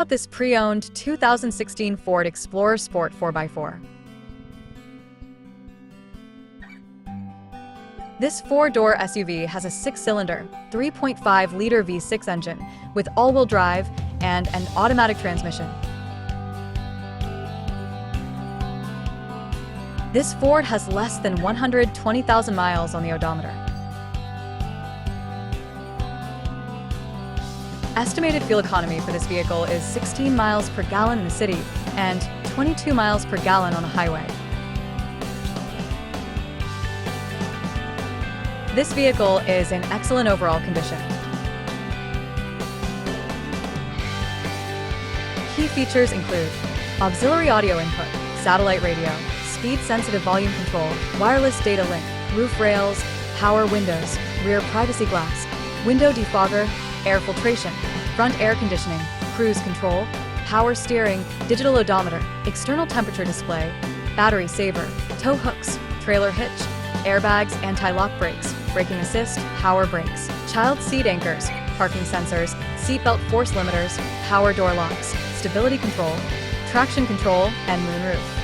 About this pre-owned 2016 Ford Explorer Sport 4x4. This four-door SUV has a 6-cylinder, 3.5-liter V6 engine with all-wheel drive and an automatic transmission. This Ford has less than 120,000 miles on the odometer. Estimated fuel economy for this vehicle is 16 miles per gallon in the city and 22 miles per gallon on the highway. This vehicle is in excellent overall condition. Key features include auxiliary audio input, satellite radio, speed-sensitive volume control, wireless data link, roof rails, power windows, rear privacy glass, window defogger, air filtration, front air conditioning, cruise control, power steering, digital odometer, external temperature display, battery saver, tow hooks, trailer hitch, airbags, anti-lock brakes, braking assist, power brakes, child seat anchors, parking sensors, seatbelt force limiters, power door locks, stability control, traction control, and moonroof.